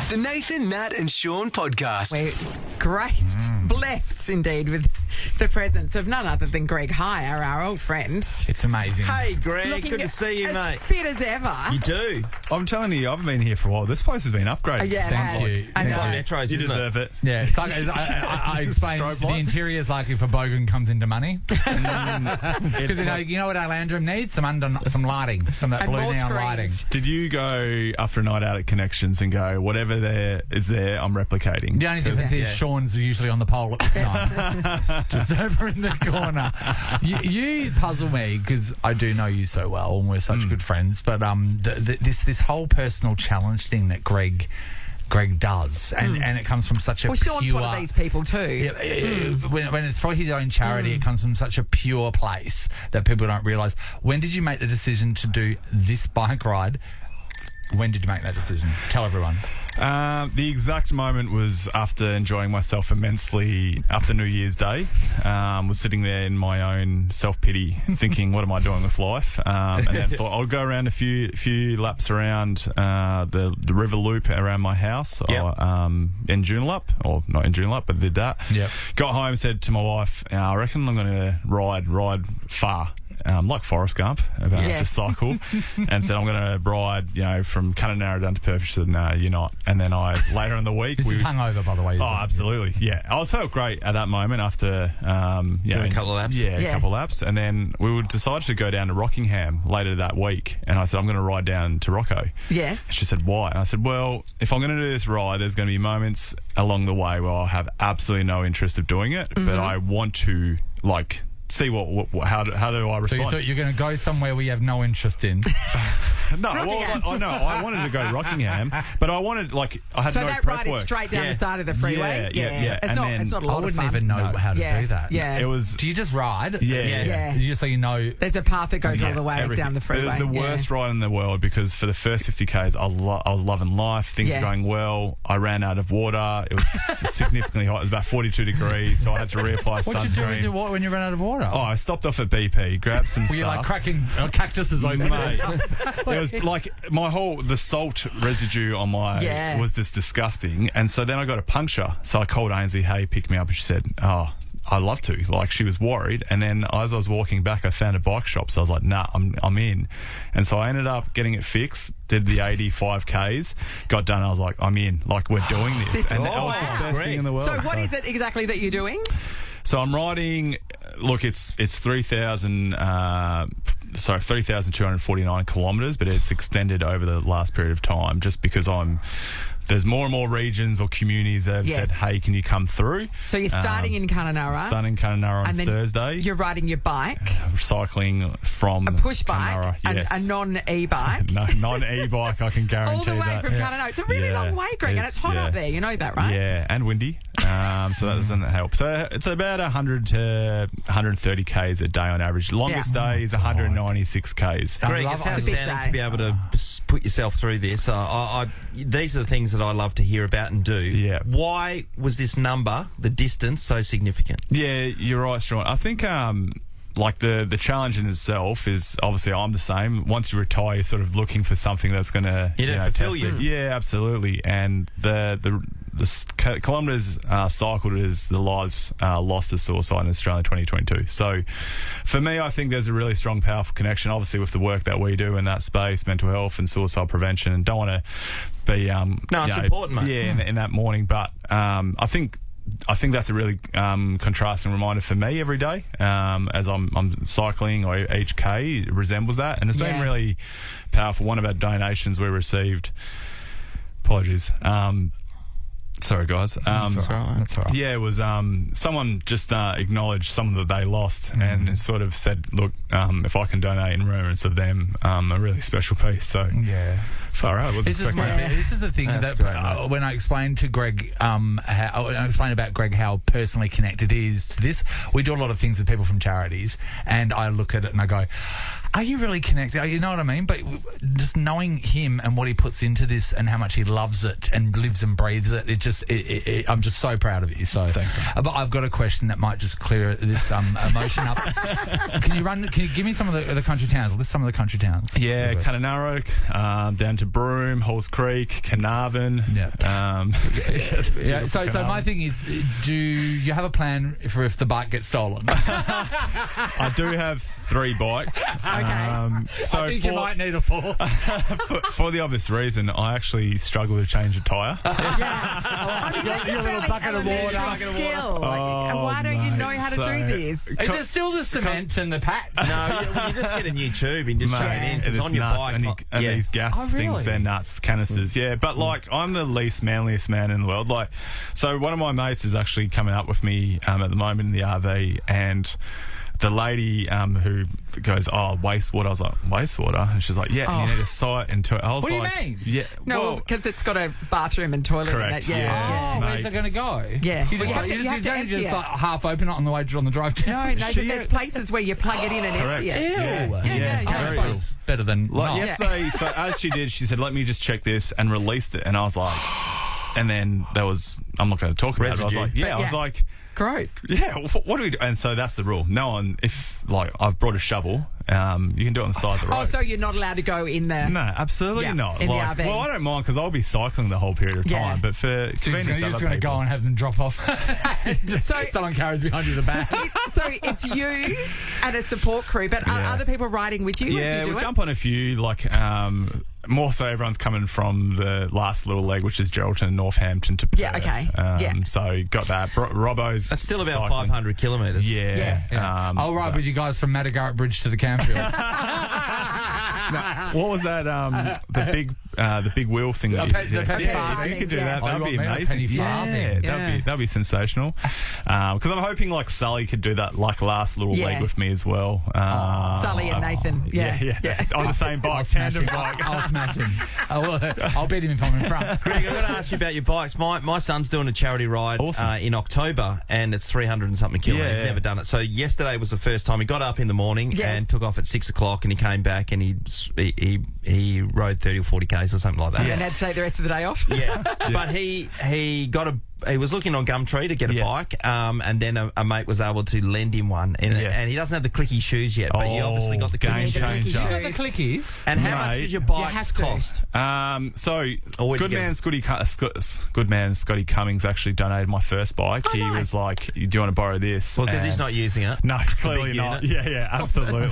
The Nathan, Nat and Shaun podcast. We're graced, blessed indeed with the presence of none other than Greg Hire, our old friend. It's amazing. Hey, Greg, Looking good to see you, as mate. fit as ever. You do. I'm telling you, I've been here for a while. This place has been upgraded. Yeah, Thank no, you. I know. Metros, You isn't deserve it. Yeah, it's like, I explained Strobe the lights. interior is like if a bogan comes into money. Because you know what our lounge room needs? Some lighting, some of that And blue more neon screens. lighting. Did you go after a night out at Connections and go, whatever there is there, I'm replicating? The only difference is Sean's usually on the pole at this time, just over in the corner. You puzzle me because I do know you so well and we're such good friends. But this whole personal challenge thing that Greg does, and it comes from such a Well, pure... Sean's one of these people too. When it's for his own charity, it comes from such a pure place that people don't realise. When did you make the decision to do this bike ride? When did you make that decision? Tell everyone. The exact moment was after enjoying myself immensely after New Year's Day. Was sitting there in my own self-pity thinking, what am I doing with life? And then thought I'll go around a few laps around the river loop around my house. Yep. In Joondalup, or not in Joondalup, but did that. Yep. Got home, said to my wife, I reckon I'm going to ride far. Like Forrest Gump, about Yeah. the cycle, and said I'm going to ride, from Kununurra down to Perth. She said, no, you're not. And then later in the week, This is hungover, by the way. Oh, absolutely, yeah. I felt great at that moment after Doing a couple of laps? Yeah, Yeah. a couple of laps, and then we decided to go down to Rockingham later that week. And I said, I'm going to ride down to Rocco. Yes. She said, why? And I said, well, if I'm going to do this ride, there's going to be moments along the way where I'll have absolutely no interest of doing it, but I want to see how do I respond? So you thought you're going to go somewhere we have no interest in. No, Rockingham. I wanted to go to Rockingham, but I wanted I had So no that prep ride work. is straight down Yeah. the side of the freeway. Yeah. It's And not. then It's not a I lot of wouldn't fun. even know how to Yeah. do that. Yeah. It was Do you just ride? yeah. Just so you know. There's a path that goes all the way everything. down the freeway. It was the worst ride in the world because for the first 50 Ks, I was loving life. Things Yeah. were going well. I ran out of water. It was significantly hot. It was about 42 degrees, so I had to reapply What did you sunscreen. do when you ran out of water? Oh, I stopped off at BP, grabbed some Were you stuff. like cracking cactuses open? Mate, it was like the salt residue on my Yeah. was just disgusting. And so then I got a puncture. So I called Ainsley, hey, pick me up. And she said, oh, I'd love to. She was worried. And then as I was walking back, I found a bike shop. So I was like, nah, I'm in. And so I ended up getting it fixed, did the 85 Ks, got done. I was like, I'm in. We're doing this. And that was the best thing in the world. So what is it exactly that you're doing? So I'm riding. Look, it's 3,249 kilometres, but it's extended over the last period of time, just because there's more and more regions or communities that have Yes. said, hey, can you come through? So you're starting in Kununurra. Starting in Kununurra on and then Thursday. You're riding your bike, Cycling from a push bike, Kununurra, yes. a non-e-bike. No, non-e-bike, I can guarantee All the way that. from Kununurra. It's a really Yeah. long way, Greg, and it's hot up there. You know that, right? Yeah, and windy. So that doesn't help. So it's about 100 to 130 Ks a day on average. Longest day is 196 Ks. Greg, it's It's a big outstanding day. to be able to put yourself through this. These are the things that I love to hear about and do. Yeah. Why was this number, the distance, so significant? Yeah, you're right, Sean. I think the challenge in itself is obviously I'm the same. Once you retire, you're sort of looking for something that's going to fulfill test you. it. Yeah, absolutely. And the kilometres cycled is the lives lost to suicide in Australia in 2022. So for me, I think there's a really strong, powerful connection, obviously, with the work that we do in that space, mental health and suicide prevention. And don't want to be it's important, mate. Yeah, in that morning. But I think that's a really contrasting reminder for me every day as I'm cycling, or each K resembles that. And it's been really powerful. One of our donations we received, apologies, sorry guys. That's all right. Yeah, it was someone just acknowledged someone that they lost and sort of said, look, if I can donate in remembrance of them, a really special piece. So Yeah. far out. This is the thing That's that great, mate. when I explained to Greg, when I explained about Greg how personally connected he is to this, we do a lot of things with people from charities, and I look at it and I go, are you really connected? You know what I mean? But just knowing him and what he puts into this and how much he loves it and lives and breathes it, I'm just so proud of you. So Thanks, man. But I've got a question that might just clear this emotion up. Can you give me some of the country towns? List some of the country towns. Yeah, Kananarok, down to Broome, Halls Creek, Carnarvon. Yeah. Yeah. So my thing is, do you have a plan for if the bike gets stolen? I do have 3 bikes. So I think you might need a 4th. for the obvious reason, I actually struggle to change a tyre. I mean, that's Your a little fairly bucket of water. elementary skill. Like, Oh, why don't you know mate. how to So- do this? Is there still the cement and the patch? No, you just get a new tube and just Mate, chuck it in. 'Cause it's on your nuts. bike, and yeah. these gas Oh, really? things, they're nuts, canisters. Yeah, but like I'm the least manliest man in the world. Like, so one of my mates is actually coming up with me at the moment in the RV, and the lady who goes, "Oh, wastewater." I was like, "Wastewater?" And she's like, "Yeah, and you need a site into it." I was What do you like, mean? Yeah, No, well, because it's got a bathroom and toilet Correct, in it. yeah. Oh, Mate. where's it going to go? Yeah. You Well, just, you have to don't empty just it. like half open it on the way on the drive down. No, She- but there's places where you plug it in and Correct. empty it. Ew. Yeah, I very suppose better than like not. yesterday, so as she did, she said, "Let me just check this," and released it, and I was like, and then there was, I'm not going to talk about it. I was Residue. like, yeah, But I was yeah. like, Gross. yeah, what do we do? And so that's the rule. No one, if like I've brought a shovel, you can do it on the side of the road. Oh, so you're not allowed to go in there? No, absolutely Yeah, not. in the Like, RV. well, I don't mind because I'll be cycling the whole period of Yeah. time. But for So you're convenience just other going to go people- and have them drop off. So- Someone carries behind you the bag. So it's you and a support crew, but are Yeah. other people riding with you as Yeah, you do we'll it? jump on a few. Like more so, everyone's coming from the last little leg, which is Geraldton, Northampton to Perth. Yeah, okay. Yeah. So got that. Robbo's. That's still about cycling. 500 kilometres. Yeah. Yeah. I'll ride with you guys from Madagarrett Bridge to the campfield. What was that? The big wheel thing. That The penny farthing. You could do Yeah. that. Oh, That'd you be want me? amazing. Penny farthing. Yeah. That'd be sensational. Because I'm hoping like Sully could do that like last little Yeah. leg with me as well. Sully and Nathan. Yeah. On the same I'll bike, smash tandem him. bike. I'll smash him. I'll beat him if I'm in front. Greg, I've got to ask you about your bikes. My son's doing a charity ride Awesome. in October, and it's 300 and something kilometres. Yeah. He's never done it. So yesterday was the first time. He got up in the morning Yes. and took off at 6 o'clock, and he came back and he rode 30 or 40 k's or something like that. And had to take the rest of the day off. Yeah. But he was looking on Gumtree to get a Yeah. bike, and then a mate was able to lend him one, Yes. and he doesn't have the clicky shoes yet, but he obviously got the game clicky shoes. changer. shoes. You got the clickies. And how much Mate. does your You bikes have to. cost? So Or would you good get man, Scotty Cummings actually donated my first bike. He was like, "Do you want to borrow this?" Well, because he's And- not using it. No, clearly big not. unit. Yeah, absolutely.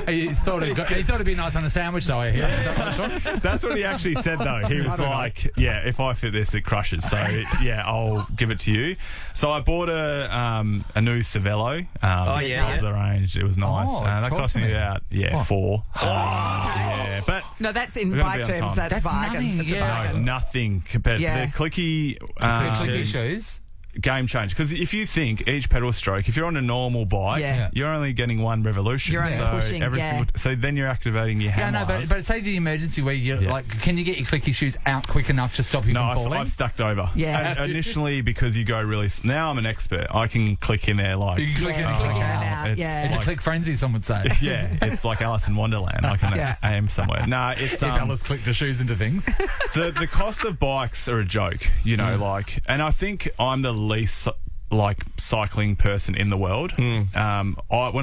He thought it'd be nice on a sandwich, though. I hear. Is that right, Sean? That's what he actually said, though. He was like, "Yeah, if I fit this, it crushes. So yeah, I'll give it to you." So I bought a new Cervelo. yeah. Top of the range. It was nice. Oh, That talk cost to me me. about 4. Yeah, but No, that's in We're gonna bike be on terms. time. That's That's bargain. nothing, That's a yeah. no, bargain. nothing compared to Yeah. the clicky. Clicky shoes. Game change, because if you think each pedal stroke, if you're on a normal bike, Yeah. you're only getting one revolution. You're only so pushing, every yeah. single, so then you're activating your Yeah, hammer. no, but say the emergency where you Yeah. like, can you get your clicky shoes out quick enough to stop you No, from falling? I've stacked over. Yeah. And initially, because you go really. Now I'm an expert. I can click in there like. You can click Yeah, in, click in out. and out, It's yeah. It's like- a click frenzy, some would say. Yeah, it's like Alice in Wonderland. I can Yeah. aim somewhere. No, it's If Alice clicked the shoes into things. the cost of bikes are a joke. You know, like, and I think I'm the least like cycling person in the world. When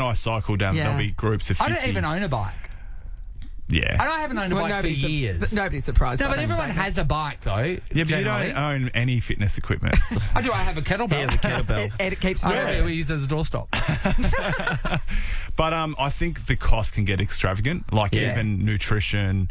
I cycle down, Yeah. there'll be groups of 50. I don't even own a bike. Yeah. I haven't owned a bike for years. Nobody's surprised. No, by but that everyone statement. has a bike, though. Yeah, but you generally. don't own any fitness equipment. I do. I have a kettlebell. Yeah, the kettlebell. It keeps I going. we use it as a doorstop. But I think the cost can get extravagant. Like Yeah. even nutrition.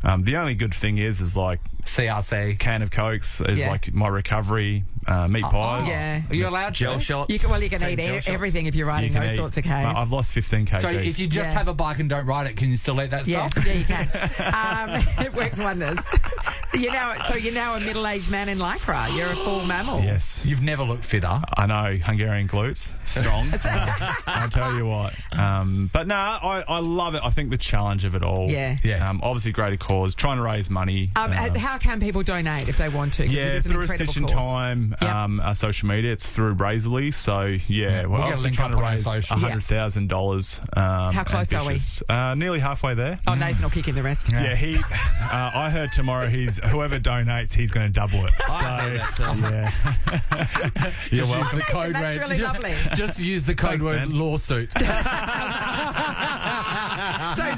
The only good thing is like CRC. can of Cokes is Yeah. like my recovery, meat pies. Yeah. Are you allowed Gel to? shots. You can eat Gel shots. everything if you're You riding can those eat- sorts of Ks. I've lost 15 kgs. So if you just Yeah. have a bike and don't ride it, can you still eat that Yeah, stuff? yeah, you can. It works wonders. You're now a middle-aged man in lycra. You're a full mammal. Yes. You've never looked fitter. I know, Hungarian glutes, strong. I'll tell you what. But no, I love it. I think the challenge of it all. Yeah. Yeah. Obviously, great cause, trying to raise money. How can people donate if they want to? 'Cause it Yeah, is an through incredible Stitch in cause. Time, Yep. our social media, it's through Razorly. So, yeah, We'll we're get a obviously link trying up to on our raise social. $100,000. How close are we? we? Nearly halfway there. Oh, Nathan will kick in the rest. Yeah, I heard tomorrow he's whoever donates, he's going to double it. Yeah. You're Use welcome. the code That's word. really lovely. Just use the code Thanks, word man. lawsuit. So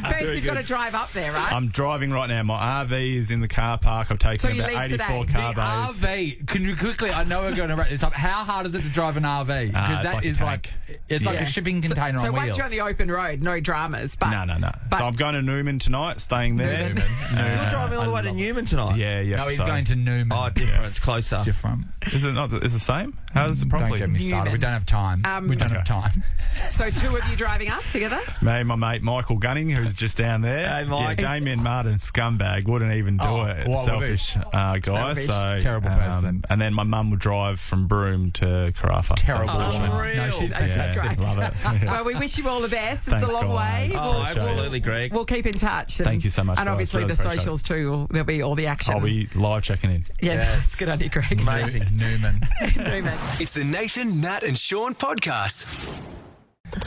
first you've got to drive up there, right? I'm driving right now. My RV is in the car park. I've taken So you about leave 84 today? car The bays. RV. Can you quickly? I know we're going to wrap this up. How hard is it to drive an RV? It's Because that like a is tank. it's like Yeah. a shipping container So on once wheels. you're on the open road, no dramas. But No. But So I'm going to Newman tonight, staying there. Newman. You're driving all the way to Newman tonight? Yeah. No, he's so- going to Newman. Oh, different. It's closer. different. Is it not? Is it the same? How is it Don't properly? get me started. We don't have time. We don't have time. so two of you driving up together? Me, my mate Michael Gunning, who's just down there. Hey, Mike. Yeah, Damien Martin, scumbag, wouldn't even do it. what would he? Selfish guy. Selfish. So Terrible person. And then my mum would drive from Broome to Carafa. Terrible So- woman. Unreal. No, she's That's fantastic. great. Love it. Yeah. Well, we wish you all the best. It's Thanks, a long guys. way. Oh, absolutely, Greg. We'll keep in touch. And, Thank you so much, And guys. obviously Really the appreciate socials too. There'll be all the action. I'll be live checking in. Yeah, Yes. good on you, Greg. Amazing. Newman. Newman. It's the Nathan, Nat, and Sean podcast.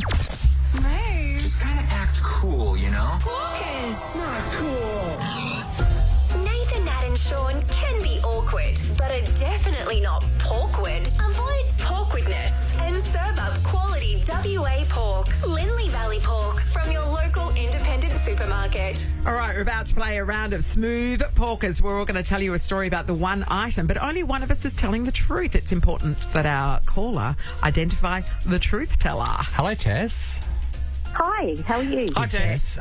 Smooth. Just kind of act cool, you know? Porkies. Not cool. Nathan, Nat and Sean can be awkward, but are definitely not porkward. Avoid porkwardness and serve up quality WA pork, Lindley Valley pork from your local independent supermarket. All right, we're about to play a round of smooth porkers. We're all going to tell you a story about the one item, but only one of us is telling the truth. It's important that our caller identify the truth teller. Hello, Tess. Hi, how are you? Hi, Tess.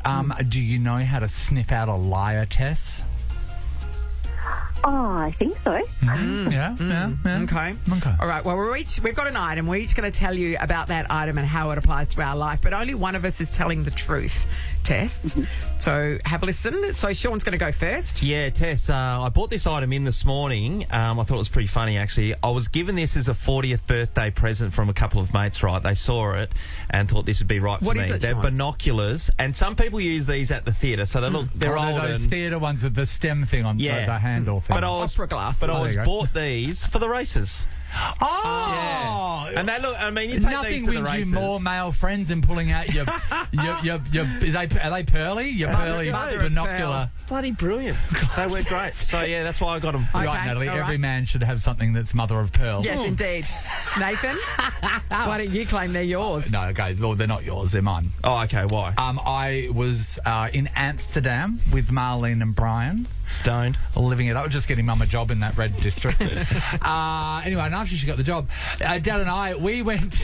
Do you know how to sniff out a liar, Tess? Oh, I think so. Yeah. Okay. Okay. All right. Well, we've got an item. We're each going to tell you about that item and how it applies to our life, but only one of us is telling the truth. Tess. So have a listen. So Sean's going to go first. Yeah, Tess, I bought this item in this morning. I thought it was pretty funny, actually. I was given this as a 40th birthday present from a couple of mates, right? They saw it and thought this would be right for What me. is it, They're Sean? binoculars, and some people use these at the theatre, so they look, they're Oh, old those and... theatre ones with the stem thing on Yeah. the handle thing. But I was, Opera glass. but Oh, I there was you go. bought these for the races. Oh! And they look, I mean, you take Nothing these to the wins you races. more male friends than pulling out your are they pearly? Your pearly mother of binocular. Bloody brilliant. They were great. So, yeah, that's why I got them. Right, Okay, Natalie. all Every right. man should have something that's mother of pearl. Yes, indeed. Nathan, why don't you claim they're yours? No, okay. Well, they're not yours. They're mine. Oh, okay, why? I was in Amsterdam with Marlene and Brian. Stoned. Living it up, just getting mum a job in that red district. Anyway, and after she got the job, Dad and I, we went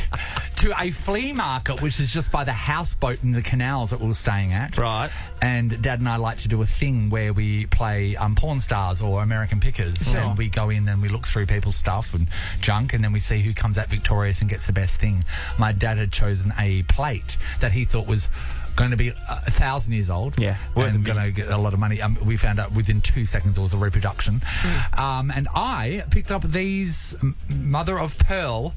to a flea market, which is just by the houseboat in the canals that we were staying at. Right. And Dad and I like to do a thing where we play porn stars or American Pickers. Sure. And we go in and we look through people's stuff and junk, and then we see who comes out victorious and gets the best thing. My dad had chosen a plate that he thought was going to be 1,000 years old. Yeah, worth and a going to get a lot of money. We found out within 2 seconds it was a reproduction. And I picked up these mother of pearl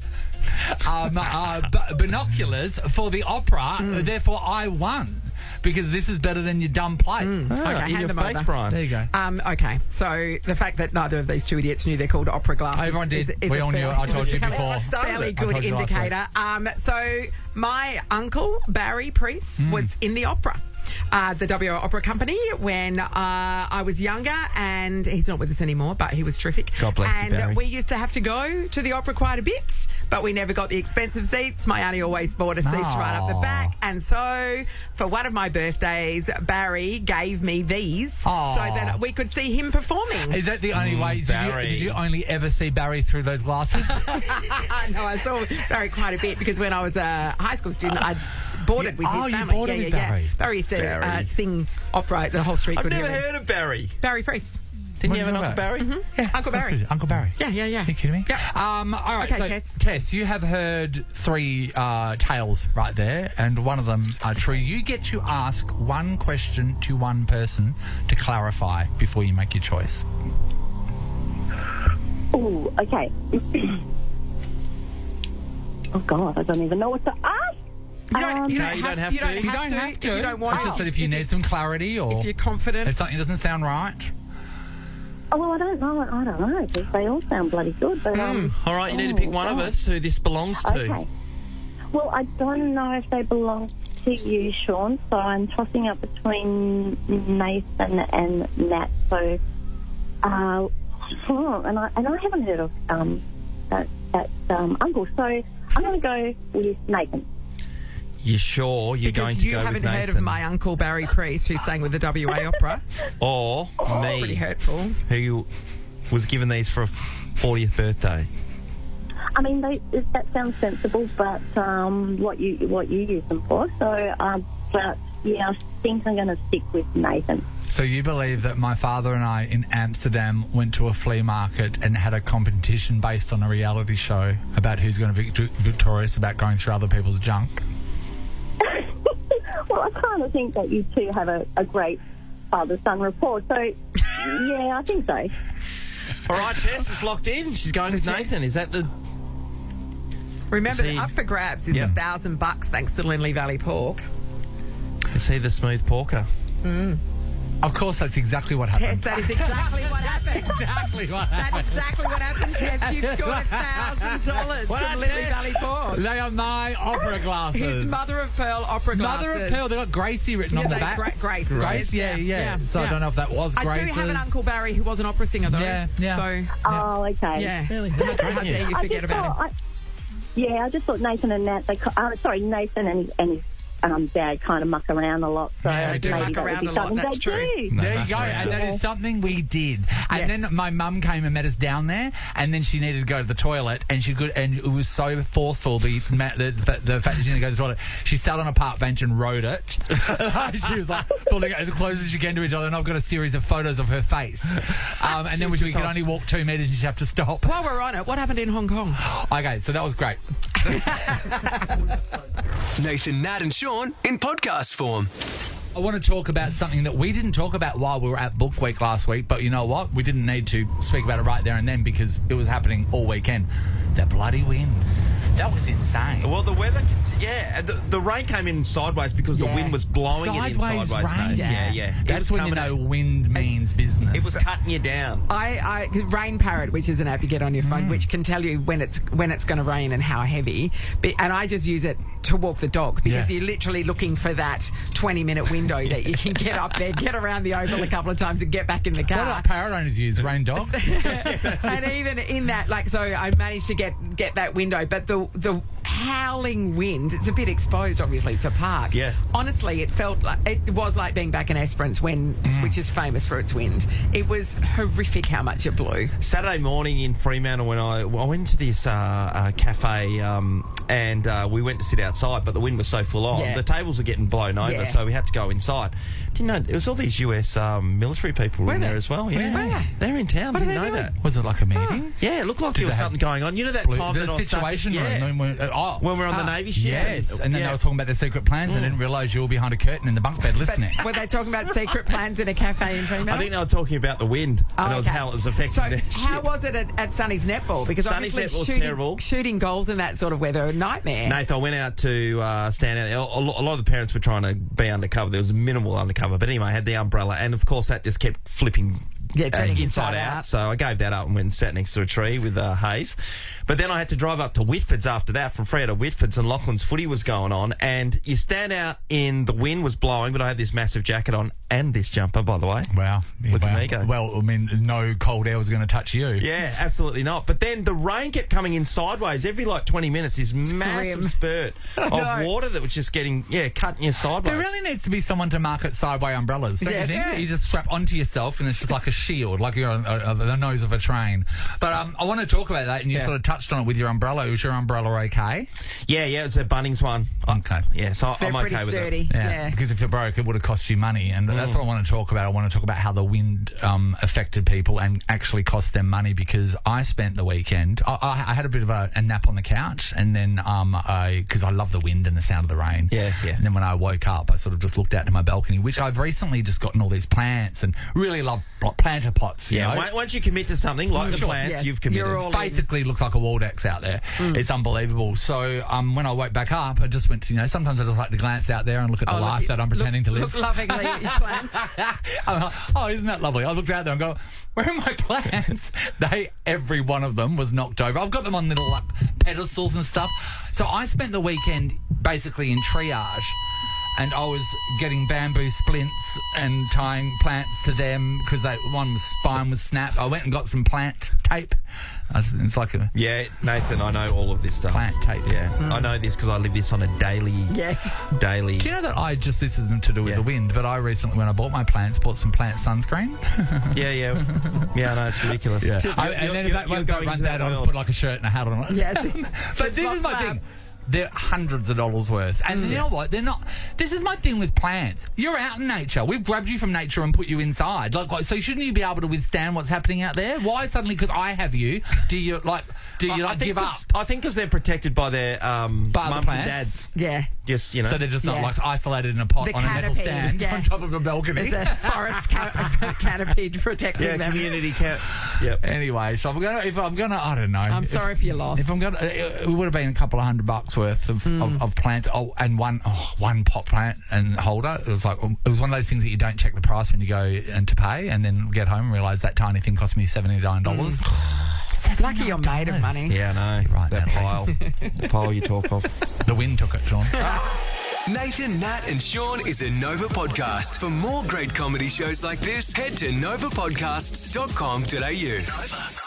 binoculars for the opera. Therefore, I won because this is better than your dumb plate. Okay, in hand your them face, over. Brian. There you go. Okay, so the fact that neither of these two idiots knew they're called opera glasses. Everyone did. Is We a all knew it. fairly- I told you before. I started Fairly it. I good told you last week. indicator. So my uncle Barry Priest was in the opera. The WO Opera Company when I was younger, and he's not with us anymore, but he was terrific. God bless you, and Barry. we used to have to go to the opera quite a bit, but we never got the expensive seats. My auntie always bought us seats right up the Aw. back, and so for one of my birthdays, Barry gave me these Aw. so that we could see him performing. Is that the only way? Barry. Did you only ever see Barry through those glasses? No, I saw Barry quite a bit because when I was a high school student, I boarded with his you family. boarded with Barry. Barry used to Barry. sing opera. The whole street I've could never hear him. heard of Barry. Barry Priest. Didn't What you do have you an know Uncle Barry? Yeah, Uncle That's Barry. good. Uncle Barry. Yeah. Are you kidding me? Yeah. All right. Okay, so, Tess, you have heard 3 tales right there, and one of them are true. You get to ask one question to one person to clarify before you make your choice. Oh, okay. Oh, God, I don't even know what to ask. You don't, No, you don't have to. You don't You don't have If to. you don't want It's to. just that if you need some clarity or If you're confident. if something doesn't sound right. Oh, well, I don't know, because they all sound bloody good. But, All right, you need to pick one of God. us who this belongs to. Okay. Well, I don't know if they belong to you, Sean, so I'm tossing up between Nathan and Nat. So and I haven't heard of that uncle, so I'm going to go with Nathan. You sure you're going Because to you go with haven't Nathan? heard of my uncle Barry Priest, who sang with the WA Opera. Or Pretty me, hurtful. who was given these for a 40th birthday? I mean, that sounds sensible, but what you use them for. So, but yeah, I think I'm going to stick with Nathan. So you believe that my father and I in Amsterdam went to a flea market and had a competition based on a reality show about who's going to be victorious about going through other people's junk? Well, I kind of think that you two have a great father-son rapport. So, yeah, I think so. All right, Tess is locked in. She's going with Nathan. Is that the... Remember, See- up for grabs is Yep. $1,000 thanks to Linley Valley Pork. Is he the smooth porker? Of course, that's exactly what Tess, happened. that is exactly what happened. Exactly what That's happened. exactly what happened, Tess. You've scored $1,000 Well from done, Linley Tess. Valley Pork. They are my opera glasses. His mother of pearl opera glasses. Mother of pearl. They got Gracie written Yeah, on the they- back. Grace. Grace, yeah. So I don't know if that was I Grace's. do have an Uncle Barry who was an opera singer, though. Yeah. So, Oh, okay. yeah. Really? How dare you I forget just about him? thought, I just thought Nathan and Nat, Nathan and his dad kind of muck around a lot. So Yeah, they do maybe muck that would around be a lot, something that's they true. do. There you that's go, right. and that is something we did. And Yeah. then my mum came and met us down there, and then she needed to go to the toilet, and it was so forceful the fact that she needed to go to the toilet. She sat on a park bench and wrote it. She was like pulling it as close as she can to each other, and I've got a series of photos of her face. And then we could only walk 2 meters, and she'd have to stop. While we're on it, what happened in Hong Kong? Okay, so that was great. Nathan, Nat, and Sean in podcast form. I want to talk about something that we didn't talk about while we were at Book Week last week, but you know what? We didn't need to speak about it right there and then because it was happening all weekend. The bloody wind. That was insane. Well, the weather... the rain came in sideways because the Yeah. wind was blowing it in sideways. rain. Mate. Yeah. It That's was when you coming know at- wind means business. It was cutting you down. I Rain Parrot, which is an app you get on your phone, which can tell you when it's going to rain and how heavy. And I just use it to walk the dog because Yeah. you're literally looking for that 20-minute window that you can get up there, get around the oval a couple of times, and get back in the What car. do parrot owners use? Rain dog? And even in that, so I managed to get that window, but the howling wind, it's a bit exposed, obviously, it's a park. Yeah. Honestly, it was like being back in Esperance, which is famous for its wind. It was horrific how much it blew. Saturday morning in Fremantle when I went to this cafe and we went to sit outside, but the wind was so full on. Yeah. The tables were getting blown over, Yeah. so we had to go inside. Didn't know there was all these US military people in they? there as well. Yeah, Where? they're in town. What are Didn't they know doing? that. Was it like a meeting? Yeah, it looked like Did there was they have something going on. You know that time The that I was stuck- situation room. Yeah. When When we're on the Navy ship. Yes, and then Yeah. they were talking about their secret plans. I didn't realise you were behind a curtain in the bunk bed listening. Were they talking about secret plans in a cafe in Fremantle? I think they were talking about the wind and okay. how it was affecting So their how ship. was it at Sonny's netball? Because Sonny's obviously netball was terrible. shooting goals in that sort of weather, a nightmare. Nathan, I went out to stand out there. A lot of the parents were trying to be undercover. There was minimal undercover. But anyway, I had the umbrella. And, of course, that just kept flipping turning inside out. So I gave that up and went and sat next to a tree with Hayes. But then I had to drive up to Whitford's after that, from Freo to Whitford's, and Lachlan's footy was going on. And you stand out in the wind was blowing, but I had this massive jacket on and this jumper, by the way. Wow. Look at wow. me go. Well, I mean, no cold air was going to touch you. Yeah, absolutely not. But then the rain kept coming in sideways every 20 minutes. This massive grim. spurt of water that was just getting cutting you sideways. There really needs to be someone to market sideway umbrellas. Don't Yes. you think? Yeah. You just strap onto yourself and it's just like a shield, like you're on the nose of a train. But I want to talk about that, and you sort of touched on it with your umbrella. Was your umbrella okay? Yeah, it's a Bunnings one. Okay. Yeah, so They're I'm pretty okay with sturdy. it. Yeah. Because if it broke, it would have cost you money, and that's what I want to talk about. I want to talk about how the wind affected people and actually cost them money. Because I spent the weekend, I had a bit of a nap on the couch, and then because I love the wind and the sound of the rain. Yeah. And then when I woke up, I sort of just looked out to my balcony, which I've recently just gotten all these plants and really love planter pots. You know? Once you commit to something like the Sure. plants, Yeah. you've committed. You're all It basically looks like a Waldex out there. It's unbelievable. So when I woke back up, I just went to, sometimes I just like to glance out there and look at the life that I'm pretending to live. Look lovingly at your plants. I'm like, oh, isn't that lovely? I looked out there and go, where are my plants? Every one of them was knocked over. I've got them on little pedestals and stuff. So I spent the weekend basically in triage. and I was getting bamboo splints and tying plants to them because one's spine was snapped. I went and got some plant tape. It's like a Yeah, Nathan, I know all of this stuff. plant tape. Yeah, I know this because I live this on a daily. Yes. Daily. Do you know that this isn't to do with Yeah. the wind, but I recently, when I bought my plants, bought some plant sunscreen. Yeah. I know, it's ridiculous. And then if that you're one going runs into out, that I'll just world. put like a shirt and a hat on it. Yes. But this is my thing. They're hundreds of dollars worth. And you know what? They're not... This is my thing with plants. You're out in nature. We've grabbed you from nature and put you inside. So shouldn't you be able to withstand what's happening out there? Why suddenly, because I have you, do you give up? I think because they're protected by their mums and plants? dads. Yeah. Just, So they're just not Yeah. like isolated in a pot The on a metal canopy, stand yeah. on top of a balcony. There's a forest canopy protecting yeah, them. community camp. Yep. Anyway, so if I'm gonna, I don't know. I'm sorry if you're lost. If I'm gonna, it would have been a couple of $100 worth of plants. And one pot plant and holder. It was one of those things that you don't check the price when you go and to pay, and then get home and realise that tiny thing cost me $79. Lucky you're made of money. Yeah, I know. Right, that Natalie. the pile you talk of. The wind took it, Sean. Nathan, Nat, and Sean is a Nova podcast. For more great comedy shows like this, head to novapodcasts.com.au. Nova.